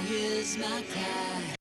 here's my cry.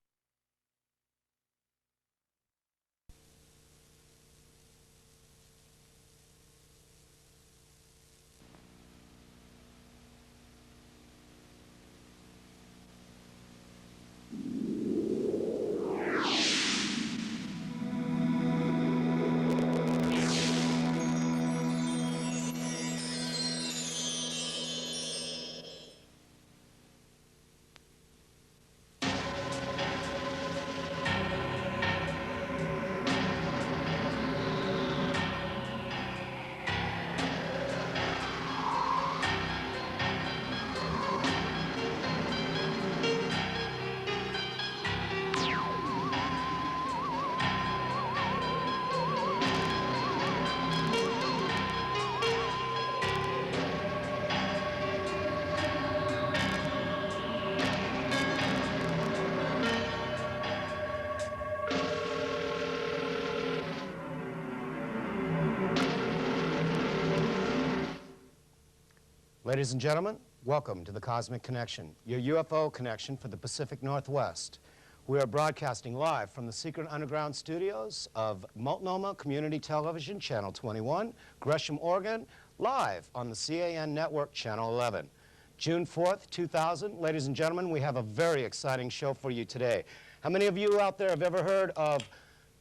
Ladies and gentlemen, welcome to the Cosmic Connection, your UFO connection for the Pacific Northwest. We are broadcasting live from the secret underground studios of Multnomah Community Television, Channel 21, Gresham, Oregon, live on the CAN Network, Channel 11. June 4th, 2000, ladies and gentlemen, we have a very exciting show for you today. How many of you out there have ever heard of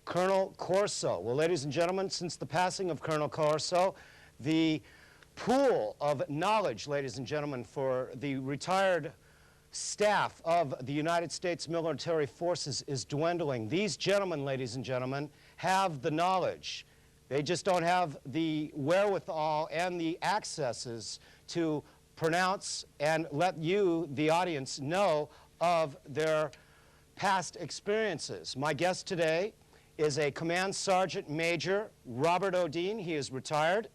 Colonel Corso? Well, ladies and gentlemen, since the passing of Colonel Corso, the pool of knowledge, ladies and gentlemen, for the retired staff of the United States military forces is dwindling. These gentlemen, ladies and gentlemen, have the knowledge. They just don't have the wherewithal and the accesses to pronounce and let you, the audience, know of their past experiences. My guest today is a Command Sergeant Major, Robert O'Dean. He is retired.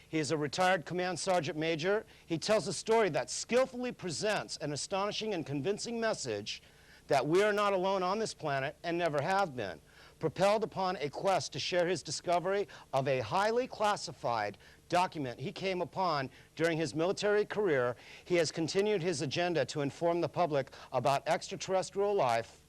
He is a retired Command Sergeant Major. He tells a story that skillfully presents an astonishing and convincing message that we are not alone on this planet and never have been. Propelled upon a quest to share his discovery of a highly classified document he came upon during his military career, he has continued his agenda to inform the public about extraterrestrial life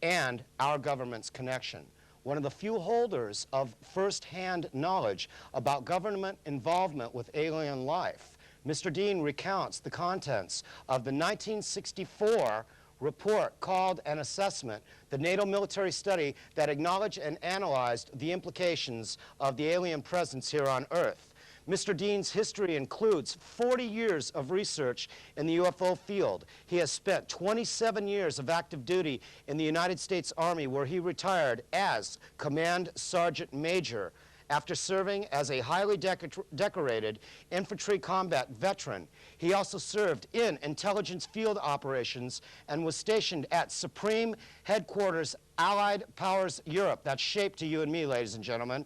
and our government's connection. One of the few holders of first-hand knowledge about government involvement with alien life, Mr. Dean recounts the contents of the 1964 report called An Assessment, the NATO military study that acknowledged and analyzed the implications of the alien presence here on Earth. Mr. Dean's history includes 40 years of research in the UFO field. He has spent 27 years of active duty in the United States Army, where he retired as Command Sergeant Major after serving as a highly decorated infantry combat veteran. He also served in intelligence field operations and was stationed at Supreme Headquarters Allied Powers Europe. That's shaped to you and me, ladies and gentlemen.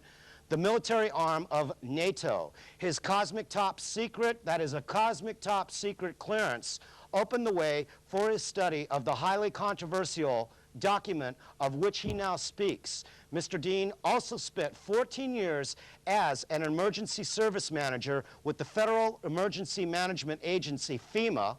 The military arm of NATO. His cosmic top secret, that is a cosmic top secret clearance, opened the way for his study of the highly controversial document of which he now speaks. Mr. Dean also spent 14 years as an emergency service manager with the Federal Emergency Management Agency, FEMA,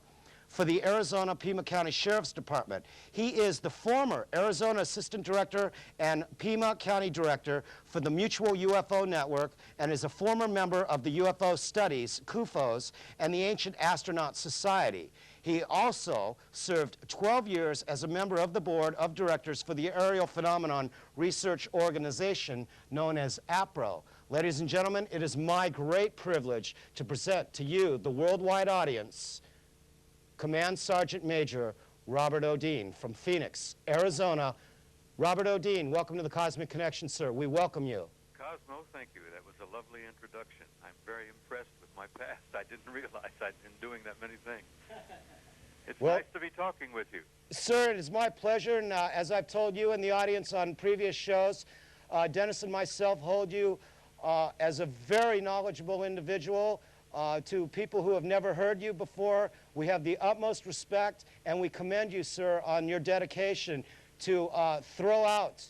for the Arizona Pima County Sheriff's Department. He is the former Arizona Assistant Director and Pima County Director for the Mutual UFO Network and is a former member of the UFO Studies, CUFOS, and the Ancient Astronaut Society. He also served 12 years as a member of the Board of Directors for the Aerial Phenomenon Research Organization known as APRO. Ladies and gentlemen, it is my great privilege to present to you, the worldwide audience, Command Sergeant Major Robert O'Dean from Phoenix, Arizona. Robert O'Dean, welcome to the Cosmic Connection, sir. We welcome you. Cosmo, thank you. That was a lovely introduction. I'm very impressed with my past. I didn't realize I'd been doing that many things. It's nice to be talking with you. Sir, it is my pleasure, and as I've told you and the audience on previous shows, Dennis and myself hold you as a very knowledgeable individual. To people who have never heard you before, we have the utmost respect, and we commend you, sir, on your dedication to throw out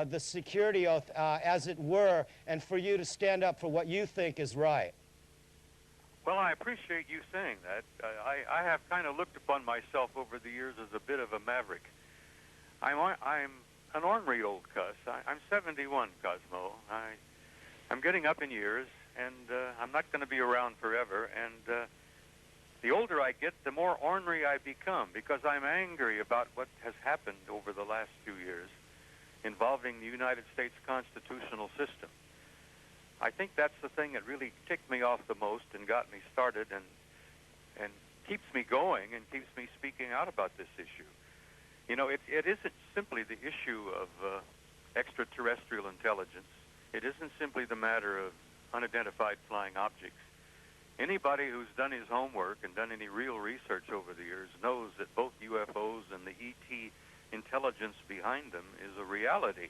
the security oath, as it were, and for you to stand up for what you think is right. Well, I appreciate you saying that. I have kind of looked upon myself over the years as a bit of a maverick. I'm an ornery old cuss. I'm 71, Cosmo. I'm getting up in years, and I'm not going to be around forever. And the older I get, the more ornery I become, because I'm angry about what has happened over the last few years involving the United States constitutional system. I think that's the thing that really ticked me off the most and got me started and keeps me going and keeps me speaking out about this issue. You know, it isn't simply the issue of extraterrestrial intelligence. It isn't simply the matter of unidentified flying objects. Anybody who's done his homework and done any real research over the years knows that both UFOs and the ET intelligence behind them is a reality.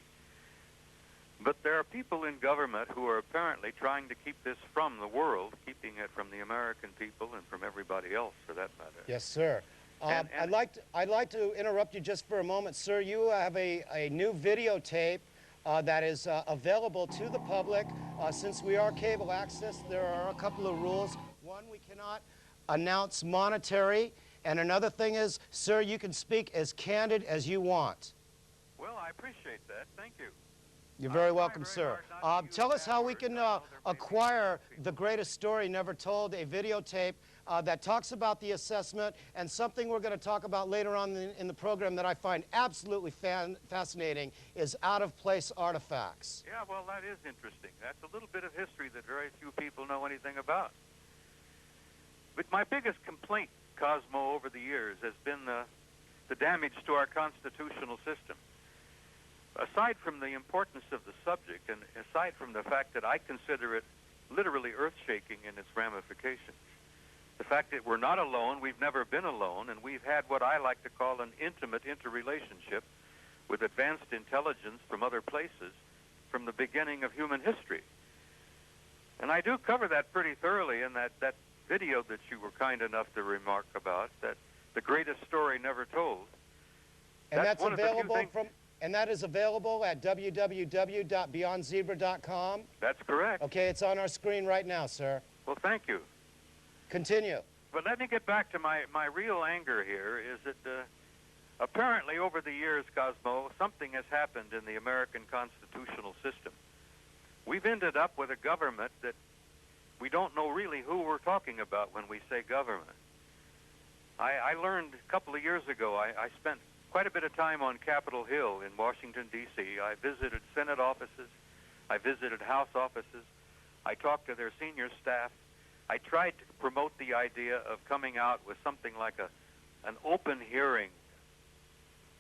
But there are people in government who are apparently trying to keep this from the world, keeping it from the American people and from everybody else, for that matter. Yes, sir. I'd like to interrupt you just for a moment, sir. You have a new videotape that is available to the public. Since we are cable access, there are a couple of rules. One, we cannot announce monetary, and another thing is, sir, you can speak as candid as you want. Well, I appreciate that. Thank you. You're very welcome, sir. Tell us how we can acquire The Greatest Story Never Told, a videotape that talks about the assessment, and something we're going to talk about later on in the program that I find absolutely fascinating is out-of-place artifacts. Yeah, well, that is interesting. That's a little bit of history that very few people know anything about. But my biggest complaint, Cosmo, over the years has been the damage to our constitutional system. Aside from the importance of the subject, and aside from the fact that I consider it literally earth-shaking in its ramifications, the fact that we're not alone, we've never been alone, and we've had what I like to call an intimate interrelationship with advanced intelligence from other places from the beginning of human history. And I do cover that pretty thoroughly in that video that you were kind enough to remark about, that The Greatest Story Never Told. And that's available and that is available at www.beyondzebra.com? That's correct. Okay, it's on our screen right now, sir. Well, thank you. Continue. But let me get back to my real anger here, is that apparently over the years, Cosmo, something has happened in the American constitutional system. We've ended up with a government that we don't know really who we're talking about when we say government. I learned a couple of years ago, I spent quite a bit of time on Capitol Hill in Washington, D.C. I visited Senate offices. I visited House offices. I talked to their senior staff. I tried to promote the idea of coming out with something like an open hearing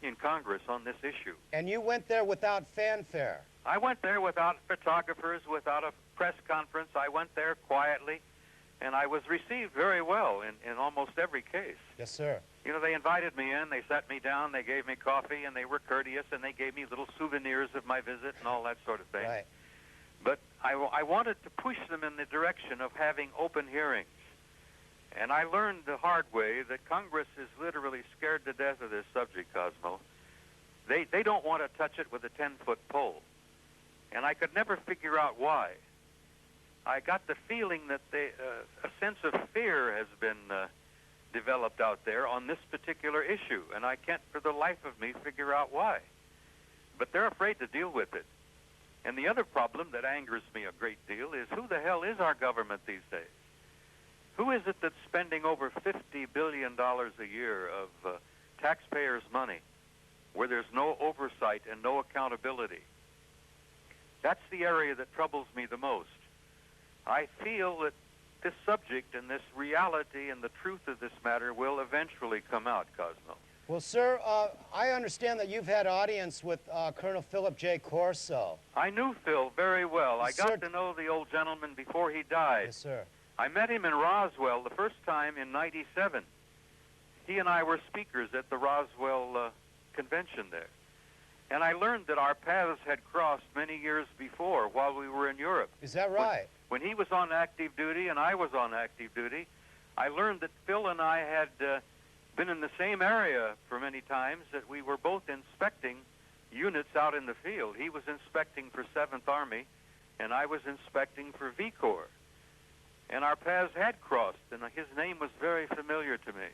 in Congress on this issue. And you went there without fanfare? I went there without photographers, without a press conference. I went there quietly, and I was received very well in almost every case. Yes, sir. You know, they invited me in, they sat me down, they gave me coffee, and they were courteous, and they gave me little souvenirs of my visit and all that sort of thing. Right. But I wanted to push them in the direction of having open hearings. And I learned the hard way that Congress is literally scared to death of this subject, Cosmo. They don't want to touch it with a 10-foot pole. And I could never figure out why. I got the feeling that a sense of fear has been developed out there on this particular issue, and I can't for the life of me figure out why. But they're afraid to deal with it. And the other problem that angers me a great deal is, who the hell is our government these days? Who is it that's spending over $50 billion a year of taxpayers' money where there's no oversight and no accountability? That's the area that troubles me the most. I feel that this subject and this reality and the truth of this matter will eventually come out, Cosmo. Well, sir, I understand that you've had audience with Colonel Philip J. Corso. I knew Phil very well. Yes, I got to know the old gentleman before he died. Yes, sir. I met him in Roswell the first time in '97. He and I were speakers at the Roswell convention there. And I learned that our paths had crossed many years before while we were in Europe. Is that right? When he was on active duty and I was on active duty, I learned that Phil and I had been in the same area for many times, that we were both inspecting units out in the field. He was inspecting for 7th Army, and I was inspecting for V Corps. and our paths had crossed, and his name was very familiar to me.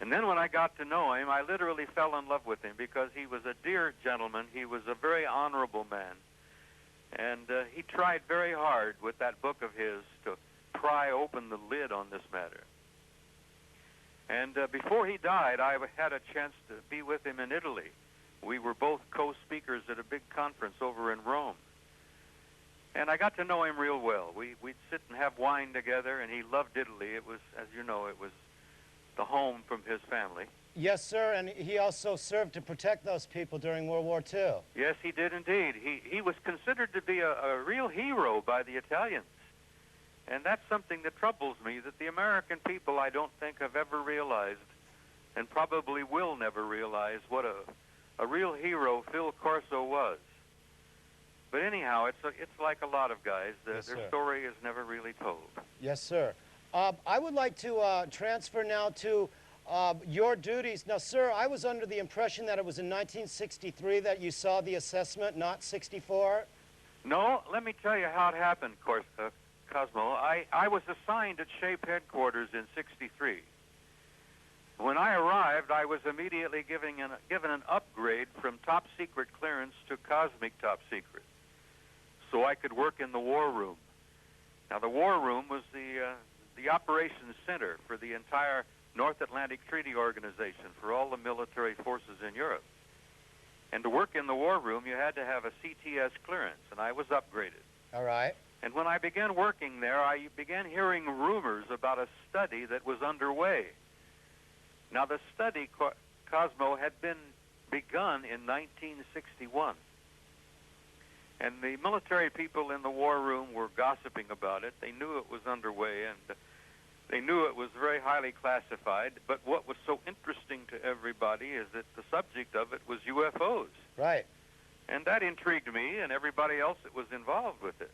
And then when I got to know him, I literally fell in love with him because he was a dear gentleman. He was a very honorable man. And he tried very hard with that book of his to pry open the lid on this matter. And before he died, I had a chance to be with him in Italy. We were both co-speakers at a big conference over in Rome. And I got to know him real well. We'd sit and have wine together, and he loved Italy. It was, as you know, it was the home from his family. Yes, sir, and he also served to protect those people during World War II. Yes, he did indeed. He was considered to be a real hero by the Italians. And that's something that troubles me, that the American people, I don't think, have ever realized, and probably will never realize, what a real hero Phil Corso was. But anyhow, it's like a lot of guys. Yes, their sir. story is never really told. Yes, sir. I would like to transfer now to your duties. Now, sir, I was under the impression that it was in 1963 that you saw the assessment, not 64. No, let me tell you how it happened, Cosmo. I was assigned at SHAPE headquarters in 63. When I arrived, I was immediately given an upgrade from top secret clearance to cosmic top secret, so I could work in the war room. Now, the war room was the operations center for the entire North Atlantic Treaty Organization, for all the military forces in Europe. And to work in the war room, you had to have a CTS clearance, and I was upgraded. All right. And when I began working there, I began hearing rumors about a study that was underway. Now, the study, Cosmo, had been begun in 1961. And the military people in the war room were gossiping about it. They knew it was underway, and they knew it was very highly classified. But what was so interesting to everybody is that the subject of it was UFOs. Right. And that intrigued me and everybody else that was involved with it.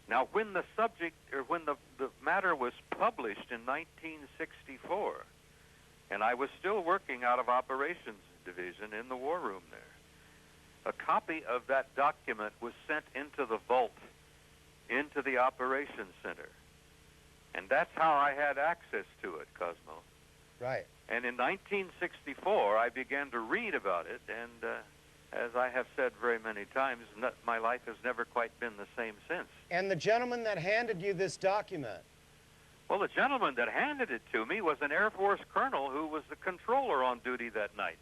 Now, when the subject, or when the matter was published in 1964, and I was still working out of Operations Division in the war room there, a copy of that document was sent into the vault, into the Operations Center. And that's how I had access to it, Cosmo. Right. And in 1964, I began to read about it, and as I have said very many times, my life has never quite been the same since. And the gentleman that handed you this document? Well, the gentleman that handed it to me was an Air Force colonel who was the controller on duty that night.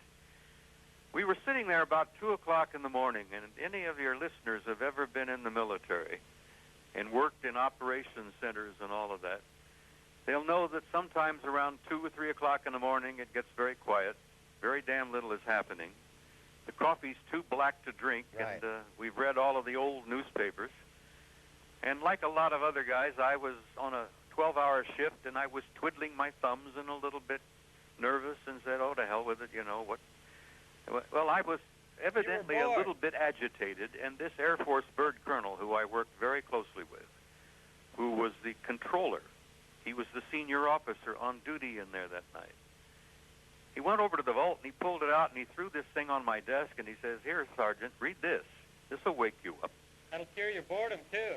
We were sitting there about 2 o'clock in the morning, and if any of your listeners have ever been in the military and worked in operations centers and all of that, they'll know that sometimes around 2 or 3 o'clock in the morning it gets very quiet. Very damn little is happening. The coffee's too black to drink, right. And we've read all of the old newspapers. And like a lot of other guys, I was on a 12-hour shift, and I was twiddling my thumbs and a little bit nervous and said, oh, to hell with it, you know. Well, I was evidently a little bit agitated, and this Air Force bird colonel, who I worked very closely with, who was the controller, he was the senior officer on duty in there that night. He went over to the vault, and he pulled it out, and he threw this thing on my desk, and he says, here, Sergeant, read this. This will wake you up. That'll cure your boredom, too.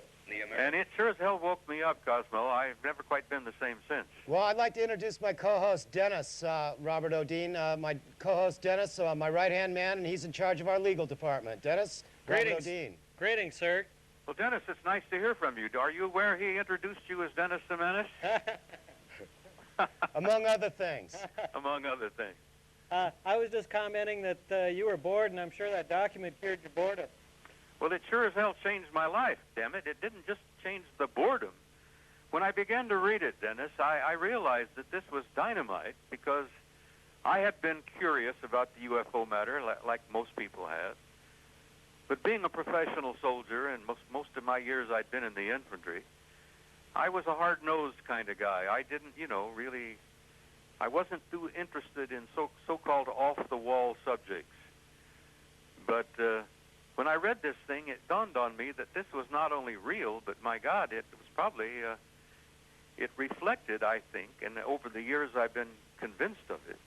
And it sure as hell woke me up, Cosmo. I've never quite been the same since. Well, I'd like to introduce my co-host, Dennis, Robert O'Dean. My co-host, Dennis, my right-hand man, and he's in charge of our legal department. Dennis, Robert O'Dean. Greetings, sir. Well, Dennis, it's nice to hear from you. Are you aware he introduced you as Dennis the Menace? Among other things. Among other things. I was just commenting that you were bored, and I'm sure that document cured your boredom. Well, it sure as hell changed my life, damn it. It didn't just change the boredom. When I began to read it, Dennis, I realized that this was dynamite because I had been curious about the UFO matter, like most people have. But being a professional soldier, and most of my years I'd been in the infantry, I was a hard-nosed kind of guy. I didn't, really, I wasn't too interested in so-called off-the-wall subjects. But when I read this thing, it dawned on me that this was not only real, but my God, it was probably, it reflected, I think, and over the years I've been convinced of it,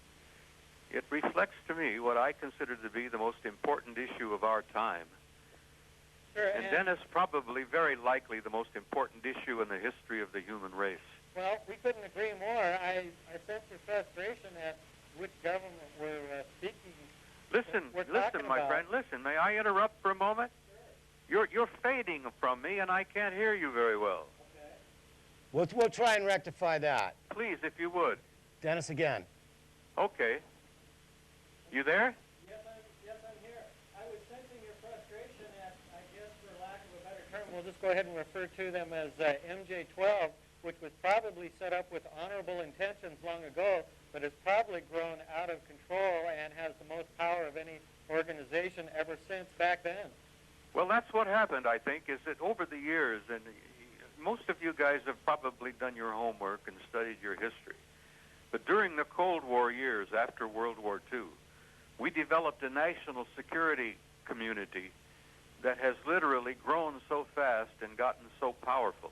it reflects to me what I consider to be the most important issue of our time. Sure. And Dennis, probably very likely the most important issue in the history of the human race. Well, we couldn't agree more. I sense your frustration at which government we're speaking. Listen, my friend, listen. May I interrupt for a moment? Sure. You're fading from me, and I can't hear you very well. We'll try and rectify that. Please, if you would. Dennis again. Okay. You there? Yes, I'm here. I was sensing your frustration at, I guess, for lack of a better term, we'll just go ahead and refer to them as MJ-12, which was probably set up with honorable intentions long ago, but has probably grown out of control and has the most power of any organization ever since back then. Well, that's what happened, I think, is that over the years, and most of you guys have probably done your homework and studied your history, but during the Cold War years after World War II, we developed a national security community that has literally grown so fast and gotten so powerful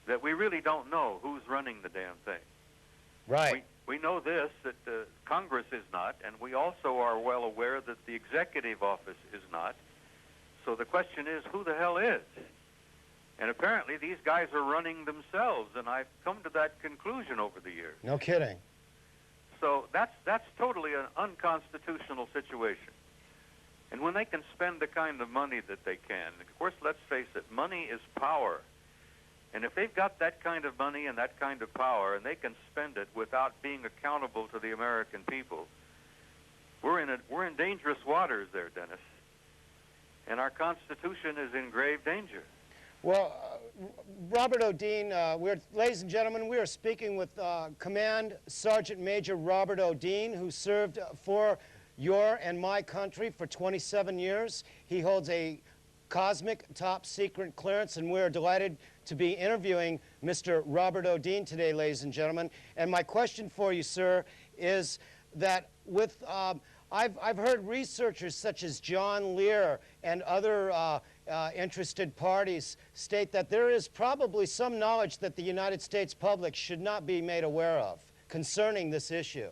that we really don't know who's running the damn thing. Right. We know this, that Congress is not, and we also are well aware that the executive office is not. So the question is, who the hell is? And apparently these guys are running themselves, and I've come to that conclusion over the years. No kidding. So that's totally an unconstitutional situation. And when they can spend the kind of money that they can, of course, let's face it, money is power. And if they've got that kind of money and that kind of power, and they can spend it without being accountable to the American people, we're in dangerous waters there, Dennis. And our Constitution is in grave danger. Well, Robert O'Dean, ladies and gentlemen, we are speaking with Command Sergeant Major Robert O'Dean, who served for your and my country for 27 years. He holds a cosmic top secret clearance, and we're delighted to be interviewing Mr. Robert O'Dean today, ladies and gentlemen. And my question for you, sir, is that with I've heard researchers such as John Lear and other interested parties state that there is probably some knowledge that the United States public should not be made aware of concerning this issue.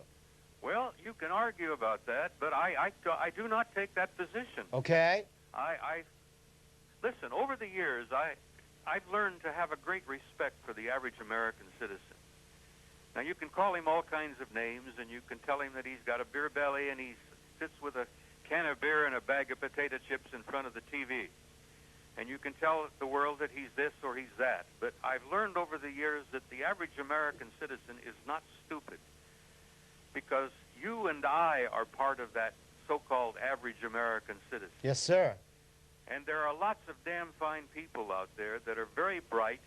Well, you can argue about that, but I do not take that position. Okay. Listen, over the years, I've learned to have a great respect for the average American citizen. Now, you can call him all kinds of names, and you can tell him that he's got a beer belly and he sits with a can of beer and a bag of potato chips in front of the TV. And you can tell the world that he's this or he's that. But I've learned over the years that the average American citizen is not stupid, because you and I are part of that so-called average American citizen. Yes, sir. And there are lots of damn fine people out there that are very bright,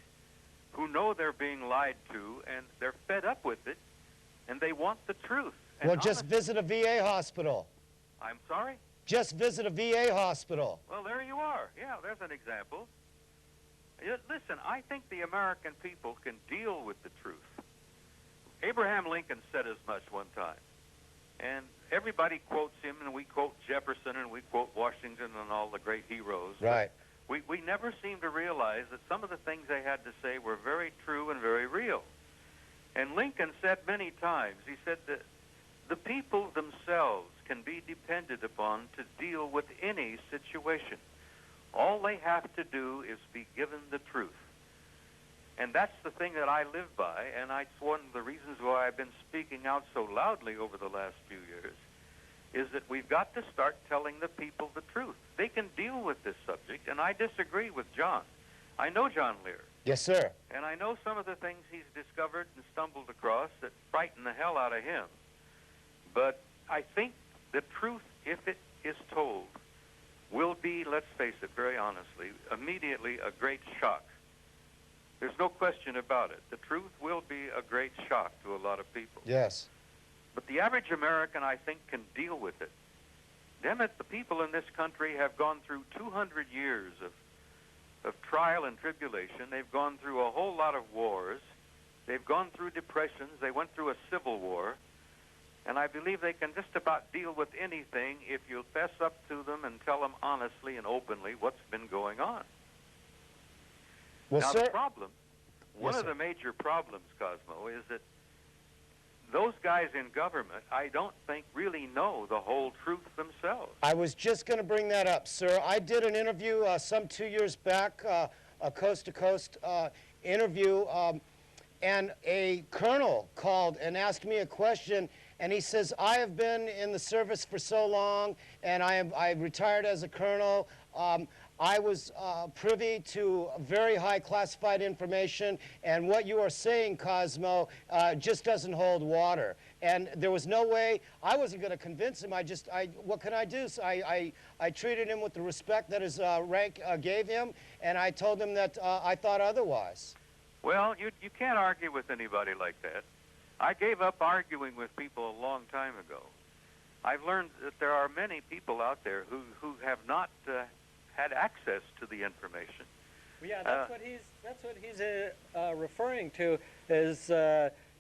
who know they're being lied to, and they're fed up with it, and they want the truth. And well, just visit a VA hospital. I'm sorry? Just visit a VA hospital. Well, there you are. Yeah, there's an example. Listen, I think the American people can deal with the truth. Abraham Lincoln said as much one time. And everybody quotes him, and we quote Jefferson, and we quote Washington and all the great heroes. Right. We never seem to realize that some of the things they had to say were very true and very real. And Lincoln said many times, he said that the people themselves can be depended upon to deal with any situation. All they have to do is be given the truth. And that's the thing that I live by, and it's one of the reasons why I've been speaking out so loudly over the last few years, is that we've got to start telling the people the truth. They can deal with this subject, and I disagree with John. I know John Lear. Yes, sir. And I know some of the things he's discovered and stumbled across that frighten the hell out of him. But I think the truth, if it is told, will be, let's face it very honestly, immediately a great shock. There's no question about it. The truth will be a great shock to a lot of people. Yes. But the average American, I think, can deal with it. Damn it, the people in this country have gone through 200 years of trial and tribulation. They've gone through a whole lot of wars. They've gone through depressions. They went through a civil war. And I believe they can just about deal with anything if you fess up to them and tell them honestly and openly what's been going on. Well, now, sir, the problem, one Yes, of sir. the major problems, Cosmo, is that those guys in government, I don't think really know the whole truth themselves. I was just going to bring that up, sir. I did an interview some 2 years back, a coast-to-coast interview, and a colonel called and asked me a question, and he says, I have been in the service for so long, and I retired as a colonel. I was privy to very high classified information, and what you are saying, Cosmo, just doesn't hold water. And there was no way, I wasn't going to convince him. What can I do? So I treated him with the respect that his rank gave him, and I told him that I thought otherwise. Well, you can't argue with anybody like that. I gave up arguing with people a long time ago. I've learned that there are many people out there who have not had access to the information. Well, yeah, that's what he's referring to. Is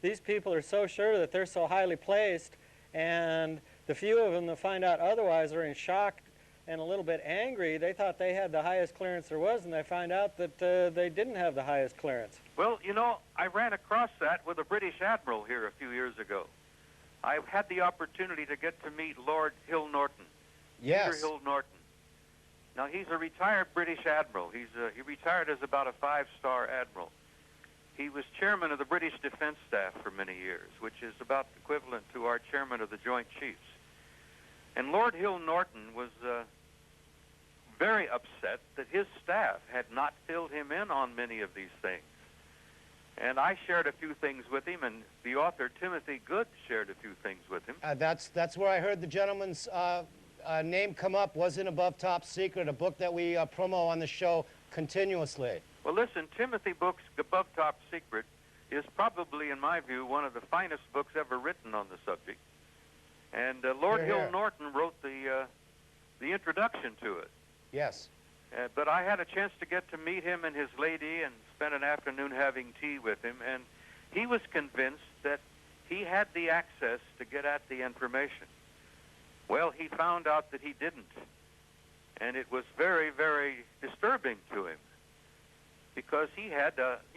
these people are so sure that they're so highly placed, and the few of them that find out otherwise are in shock and a little bit angry. They thought they had the highest clearance there was, and they find out that they didn't have the highest clearance. Well, you know, I ran across that with a British admiral here a few years ago. I had the opportunity to get to meet Lord Hill Norton. Yes. Peter Hill Norton. Now, he's a retired British admiral. He retired as about a 5-star admiral. He was chairman of the British Defense Staff for many years, which is about equivalent to our chairman of the Joint Chiefs. And Lord Hill Norton was very upset that his staff had not filled him in on many of these things. And I shared a few things with him, and the author Timothy Good shared a few things with him. That's where I heard the gentleman's name come up. Wasn't Above Top Secret, a book that we promo on the show continuously. Well, listen, Timothy Book's Above Top Secret is probably, in my view, one of the finest books ever written on the subject. And Lord Hill Norton wrote the introduction to it. Yes. But I had a chance to get to meet him and his lady and spent an afternoon having tea with him, and he was convinced that he had the access to get at the information. Well, he found out that he didn't, and it was very, very disturbing to him because he had,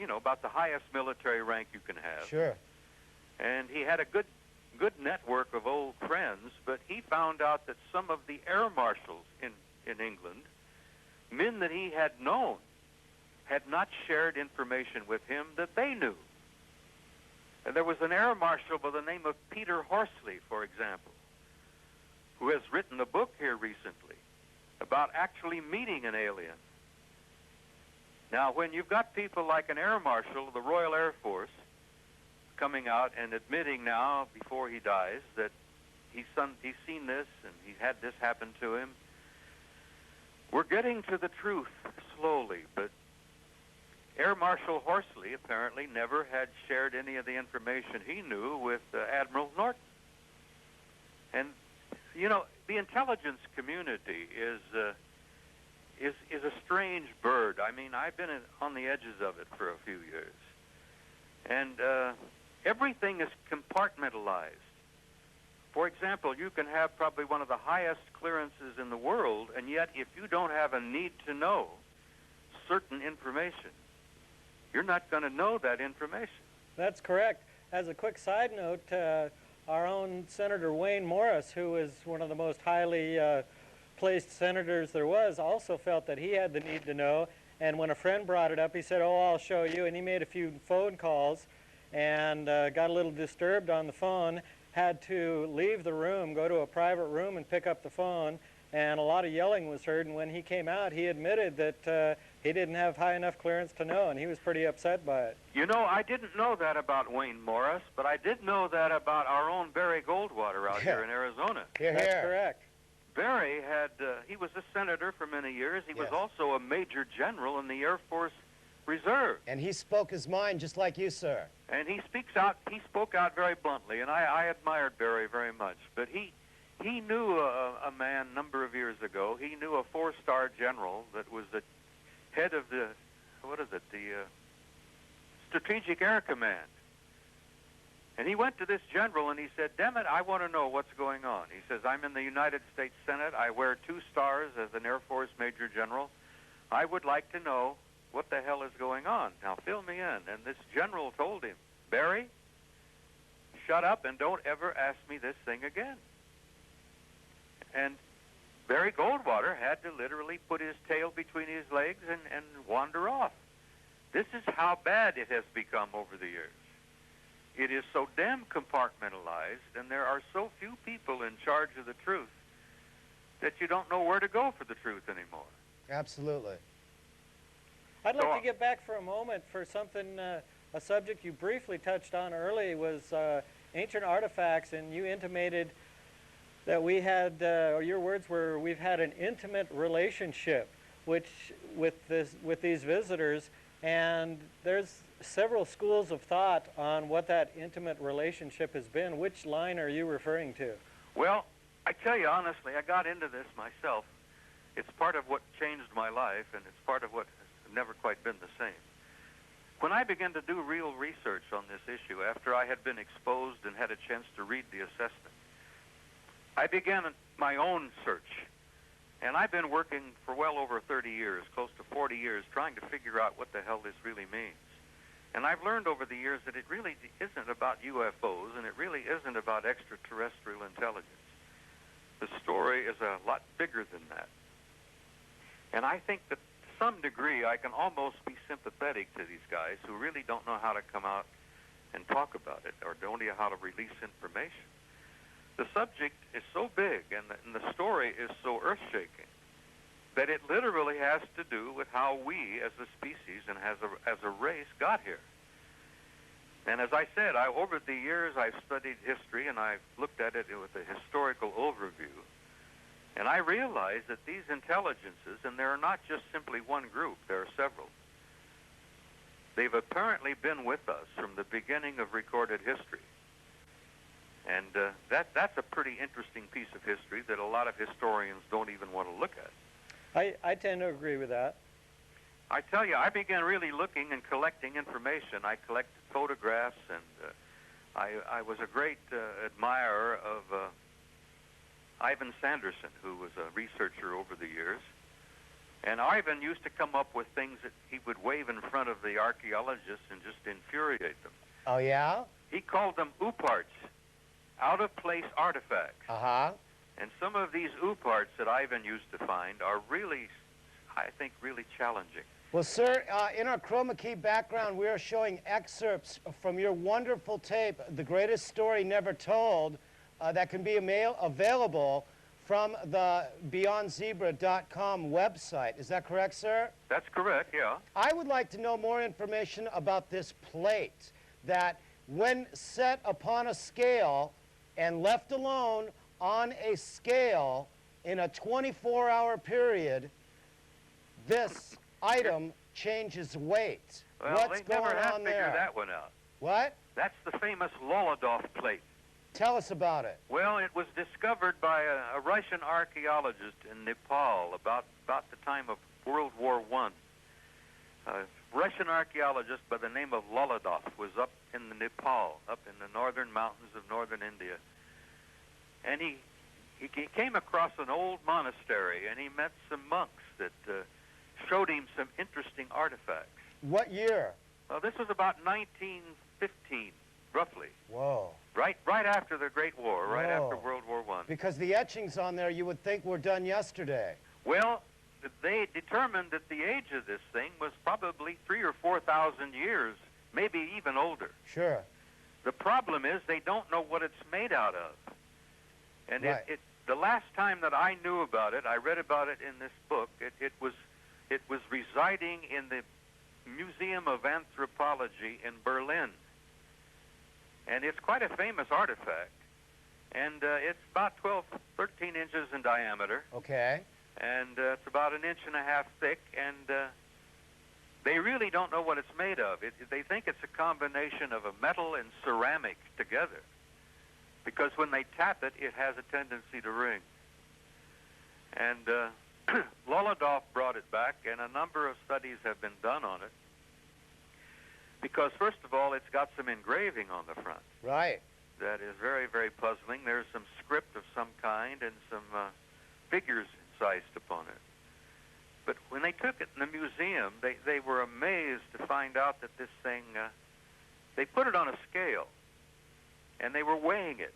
about the highest military rank you can have. Sure. And he had a good network of old friends, but he found out that some of the air marshals in England, men that he had known, had not shared information with him that they knew. And there was an air marshal by the name of Peter Horsley, for example, who has written a book here recently about actually meeting an alien. Now, when you've got people like an air marshal of the Royal Air Force coming out and admitting now, before he dies, that he's seen this and he had this happen to him, we're getting to the truth slowly, but Air Marshal Horsley apparently never had shared any of the information he knew with Admiral Norton. And, you know, the intelligence community is a strange bird. I mean, I've been on the edges of it for a few years. And everything is compartmentalized. For example, you can have probably one of the highest clearances in the world, and yet if you don't have a need to know certain information, you're not going to know that information. That's correct. As a quick side note, our own Senator Wayne Morris, who is one of the most highly placed senators there was, also felt that he had the need to know. And when a friend brought it up, he said, "Oh, I'll show you." And he made a few phone calls and got a little disturbed on the phone, had to leave the room, go to a private room and pick up the phone, and a lot of yelling was heard. And when he came out, he admitted that he didn't have high enough clearance to know, and he was pretty upset by it. You know, I didn't know that about Wayne Morris, but I did know that about our own Barry Goldwater out here in Arizona. That's correct. Barry he was a senator for many years. He was also a major general in the Air Force Reserve. And he spoke his mind just like you, sir. And he spoke out very bluntly, and I admired Barry very much. But he knew a man a number of years ago. He knew a 4-star general that was the head of the Strategic Air Command. And he went to this general and he said, "Damn it, I want to know what's going on." He says, "I'm in the United States Senate. I wear 2 stars as an Air Force Major General. I would like to know what the hell is going on. Now fill me in." And this general told him, "Barry, shut up and don't ever ask me this thing again. And Barry Goldwater had to literally put his tail between his legs and wander off. This is how bad it has become over the years. It is so damn compartmentalized, and there are so few people in charge of the truth that you don't know where to go for the truth anymore. Absolutely. I'd like to get back for a moment for something, a subject you briefly touched on early was ancient artifacts, and you intimated that we had, or your words were, we've had an intimate relationship with these visitors, and there's several schools of thought on what that intimate relationship has been. Which line are you referring to? Well, I tell you honestly, I got into this myself. It's part of what changed my life, and it's part of what has never quite been the same. When I began to do real research on this issue, after I had been exposed and had a chance to read the assessment, I began my own search. And I've been working for well over 30 years, close to 40 years, trying to figure out what the hell this really means. And I've learned over the years that it really isn't about UFOs, and it really isn't about extraterrestrial intelligence. The story is a lot bigger than that. And I think that to some degree I can almost be sympathetic to these guys who really don't know how to come out and talk about it, or don't know how to release information. The subject is so big, and the story is so earth-shaking, that it literally has to do with how we as a species and as a race got here. And as I said, over the years I've studied history, and I've looked at it with a historical overview, and I realize that these intelligences, and there are not just simply one group, there are several, they've apparently been with us from the beginning of recorded history. And that's a pretty interesting piece of history that a lot of historians don't even want to look at. I tend to agree with that. I tell you, I began really looking and collecting information. I collected photographs, and I was a great admirer of Ivan Sanderson, who was a researcher over the years. And Ivan used to come up with things that he would wave in front of the archaeologists and just infuriate them. Oh, yeah? He called them ooparts, out-of-place artifacts. Uh-huh. And some of these ooparts that Ivan used to find are really, I think, really challenging. Well, sir, in our chroma key background, we are showing excerpts from your wonderful tape, The Greatest Story Never Told, that can be available from the BeyondZebra.com website. Is that correct, sir? That's correct, yeah. I would like to know more information about this plate that, when set upon a scale and left alone on a scale in a 24-hour period, this item changes weight. Well, What's they never going have on figured there? that one out. What? That's the famous Lolodov plate. Tell us about it. Well, it was discovered by a Russian archaeologist in Nepal about the time of World War I. A Russian archaeologist by the name of Lolodov was up in the Nepal, up in the northern mountains of northern India. And he came across an old monastery, and he met some monks that showed him some interesting artifacts. What year? Well, this was about 1915, roughly. Whoa. Right after the Great War, right after Whoa. World War I. Because the etchings on there you would think were done yesterday. Well, they determined that the age of this thing was probably 3,000 or 4,000 years, maybe even older. Sure. The problem is they don't know what it's made out of. And Right. the last time that I knew about it, I read about it in this book, it was residing in the Museum of Anthropology in Berlin. And it's quite a famous artifact. And it's about 12, 13 inches in diameter. Okay. And it's about 1.5 inches thick, and they really don't know what it's made of. They think it's a combination of a metal and ceramic together, because when they tap it, it has a tendency to ring. And Lolodov brought it back, and a number of studies have been done on it, because first of all, it's got some engraving on the front. Right. That is very, very puzzling. There's some script of some kind and some figures incised upon it. But when they took it in the museum, they were amazed to find out that this thing, they put it on a scale. and they were weighing it.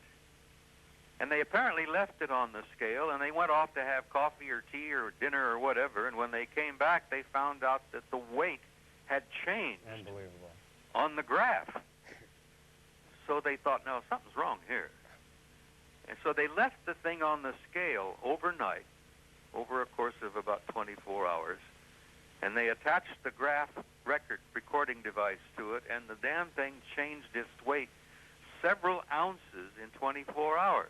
And they apparently left it on the scale, and they went off to have coffee or tea or dinner or whatever, and when they came back, they found out that the weight had changed. Unbelievable. On the graph. So they thought, no, something's wrong here. And so they left the thing on the scale overnight, over a course of about 24 hours, and they attached the graph recording device to it, and the damn thing changed its weight several ounces in 24 hours.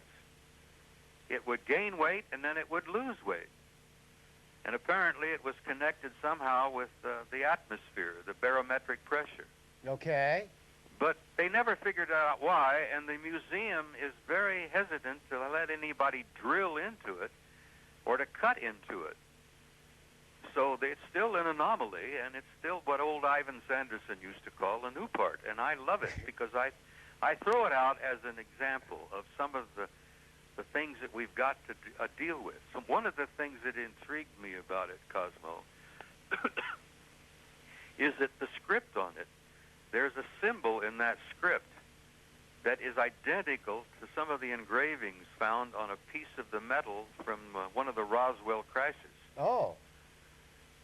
It would gain weight, and then it would lose weight. And apparently it was connected somehow with the atmosphere, the barometric pressure. Okay. But they never figured out why, and the museum is very hesitant to let anybody drill into it or to cut into it. So it's still an anomaly, and it's still what old Ivan Sanderson used to call a new part. And I love it because I throw it out as an example of some of the things that we've got to deal with. So one of the things that intrigued me about it, Cosmo, is that the script on it, there's a symbol in that script that is identical to some of the engravings found on a piece of the metal from one of the Roswell crashes. Oh.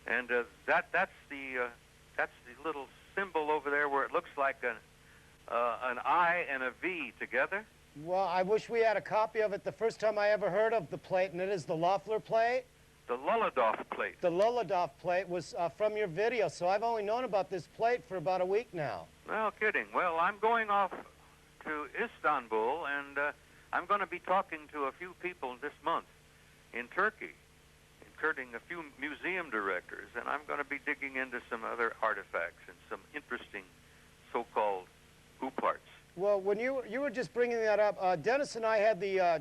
And that's the little symbol over there where it looks like an I and a V together. Well, I wish we had a copy of it. The first time I ever heard of the plate, and it is the Loeffler plate. The Lulladov plate. The Lulladov plate was from your video, so I've only known about this plate for about a week now. No kidding. Well, I'm going off to Istanbul, and I'm going to be talking to a few people this month in Turkey, including a few museum directors, and I'm going to be digging into some other artifacts and some interesting so-called who parts. Well, when you were just bringing that up, Dennis and I had the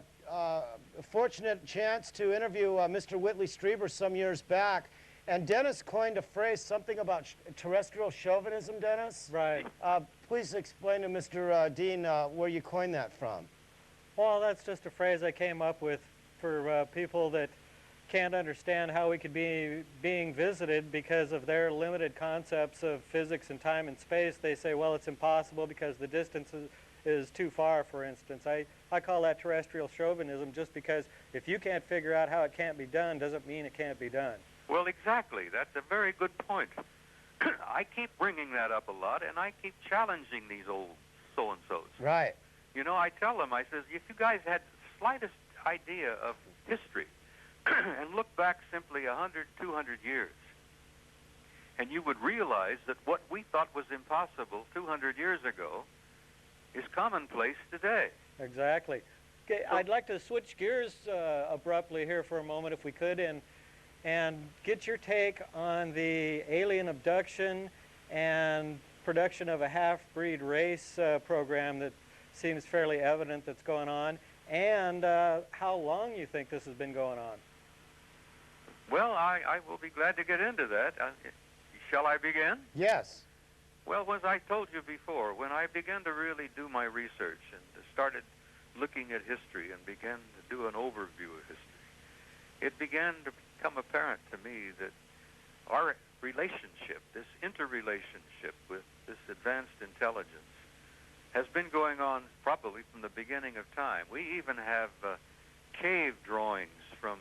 fortunate chance to interview Mr. Whitley Strieber some years back, and Dennis coined a phrase, something about terrestrial chauvinism, Dennis? Right. Please explain to Mr. Dean where you coined that from. Well, that's just a phrase I came up with for people that can't understand how we could be being visited because of their limited concepts of physics and time and space. They say, well, it's impossible because the distance is too far, for instance. I call that terrestrial chauvinism, just because if you can't figure out how it can't be done, doesn't mean it can't be done. Well, exactly. That's a very good point. I keep bringing that up a lot, and I keep challenging these old so-and-sos. Right. You know, I tell them, I says, if you guys had the slightest idea of history and look back simply 100, 200 years, and you would realize that what we thought was impossible 200 years ago is commonplace today. Exactly. Okay, I'd like to switch gears abruptly here for a moment, if we could, and get your take on the alien abduction and production of a half-breed race program that seems fairly evident that's going on, and how long you think this has been going on. Well, I will be glad to get into that. Shall I begin? Yes. Well, as I told you before, when I began to really do my research and started looking at history and began to do an overview of history, it began to become apparent to me that our relationship, this interrelationship with this advanced intelligence, has been going on probably from the beginning of time. We even have cave drawings from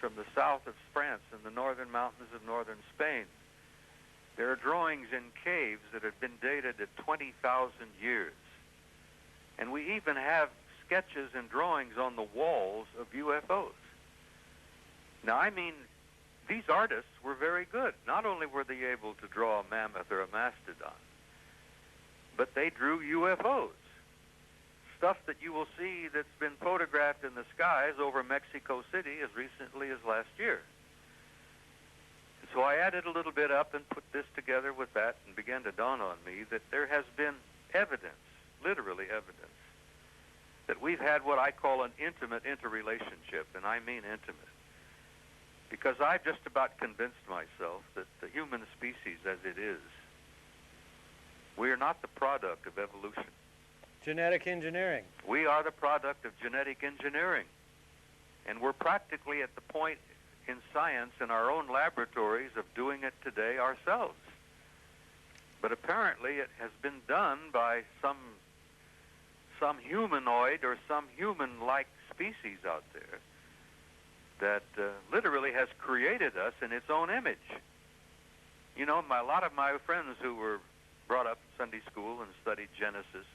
the south of France and the northern mountains of northern Spain. There are drawings in caves that have been dated at 20,000 years. And we even have sketches and drawings on the walls of UFOs. Now, I mean, these artists were very good. Not only were they able to draw a mammoth or a mastodon, but they drew UFOs. Stuff that you will see that's been photographed in the skies over Mexico City as recently as last year. So I added a little bit up and put this together with that, and began to dawn on me that there has been evidence, literally evidence, that we've had what I call an intimate interrelationship, and I mean intimate. Because I've just about convinced myself that the human species as it is, we are not the product of evolution. Genetic engineering. We are the product of genetic engineering. And we're practically at the point in science in our own laboratories of doing it today ourselves. But apparently it has been done by some some humanoid or some human-like species out there that literally has created us in its own image. You know, a lot of my friends who were brought up in Sunday school and studied Genesis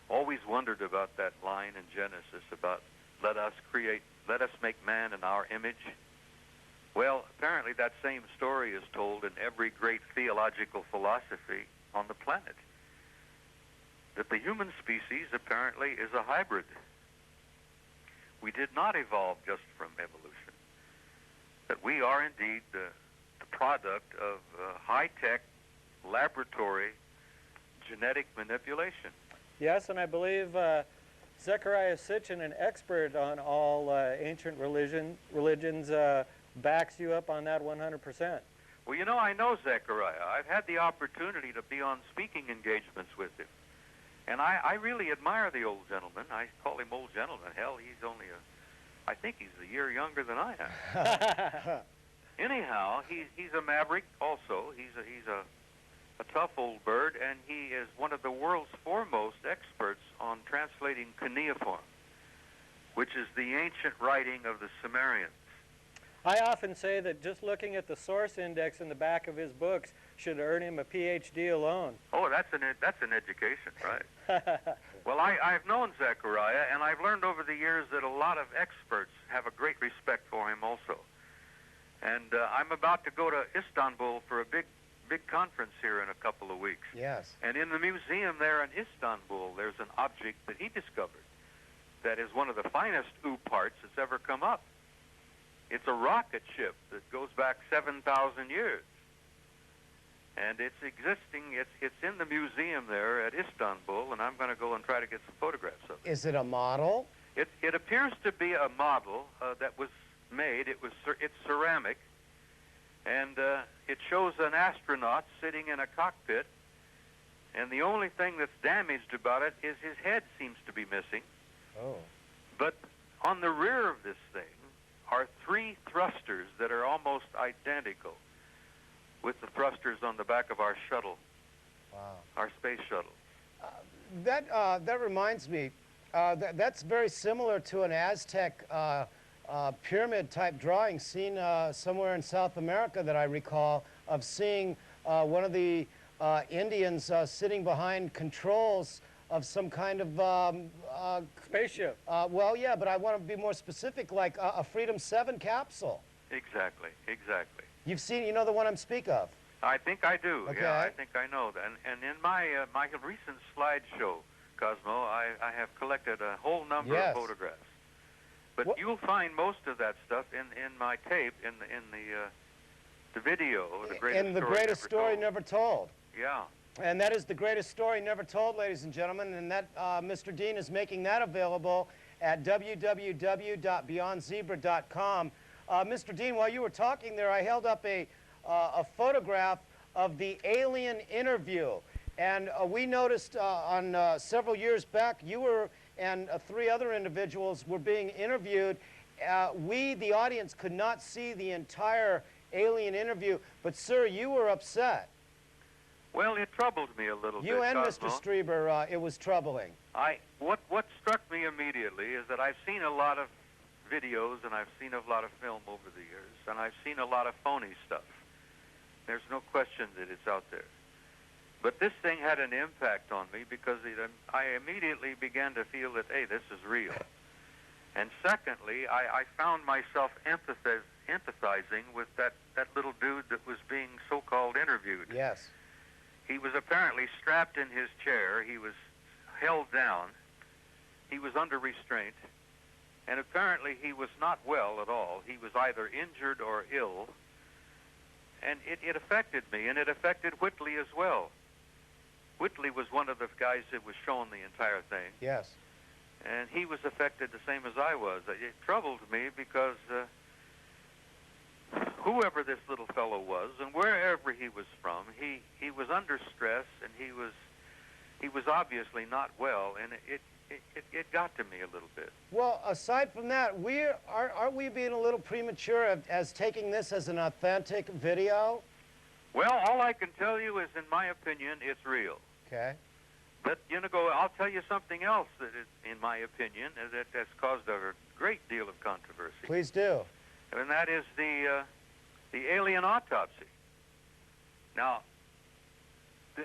always wondered about that line in Genesis about let us make man in our image. Well, apparently that same story is told in every great theological philosophy on the planet. That the human species apparently is a hybrid. We did not evolve just from evolution. That we are indeed the product of high-tech laboratory genetic manipulation. Yes, and I believe Zecharia Sitchin, an expert on all ancient religions, backs you up on that 100%. Well, you know, I know Zechariah. I've had the opportunity to be on speaking engagements with him. And I really admire the old gentleman. I call him old gentleman. Hell, he's only I think he's a year younger than I am. Anyhow, he's a maverick also. He's a tough old bird, and he is one of the world's foremost experts on translating cuneiform, which is the ancient writing of the Sumerians. I often say that just looking at the source index in the back of his books should earn him a PhD alone. Oh, that's an education, right? Well, I've known Zechariah, and I've learned over the years that a lot of experts have a great respect for him also. And I'm about to go to Istanbul for a big conference here in a couple of weeks. Yes. And in the museum there in Istanbul, there's an object that he discovered that is one of the finest OO parts that's ever come up. It's a rocket ship that goes back 7,000 years. And it's existing, it's in the museum there at Istanbul, and I'm going to go and try to get some photographs of it. Is it a model? It appears to be a model that was made. It's ceramic, and it shows an astronaut sitting in a cockpit, and the only thing that's damaged about it is his head seems to be missing. Oh. But on the rear of this thing are 3 thrusters that are almost identical with the thrusters on the back of our shuttle, Wow. our space shuttle. That reminds me, that's very similar to an Aztec pyramid-type drawing seen somewhere in South America that I recall of seeing one of the Indians sitting behind controls of some kind of Spaceship. well, yeah, but I want to be more specific, like a Freedom 7 capsule. Exactly. You've seen, you know the one I'm speak of? I think I do. Okay. Yeah, I think I know that. And in my recent slideshow, Cosmo, I have collected a whole number Yes. of photographs. But What- you'll find most of that stuff in my tape, in the video, The Greatest Story Never Told. Yeah. And that is The Greatest Story Never Told, ladies and gentlemen, and that Mr. Dean is making that available at www.beyondzebra.com. Mr. Dean, while you were talking there, I held up a photograph of the alien interview, and we noticed on several years back, you were and 3 other individuals were being interviewed. We, the audience, could not see the entire alien interview, but sir, you were upset. Well, it troubled me a little bit, You and Cosmo. Mr. Strieber, it was troubling. What struck me immediately is that I've seen a lot of videos and I've seen a lot of film over the years, and I've seen a lot of phony stuff. There's no question that it's out there. But this thing had an impact on me because I immediately began to feel that, hey, this is real. And secondly, I found myself empathizing with that little dude that was being so-called interviewed. Yes. He was apparently strapped in his chair. He was held down. He was under restraint. And apparently he was not well at all. He was either injured or ill. And it affected me, and it affected Whitley as well. Whitley was one of the guys that was shown the entire thing. Yes. And he was affected the same as I was. It troubled me because whoever this little fellow was and wherever he was from, he was under stress, and he was obviously not well, and it got to me a little bit. Well, aside from that, aren't we being a little premature as taking this as an authentic video? Well, all I can tell you is, in my opinion, it's real. Okay. But, you know, I'll tell you something else that, in my opinion, that's caused a great deal of controversy. Please do. And that is the alien autopsy. Now,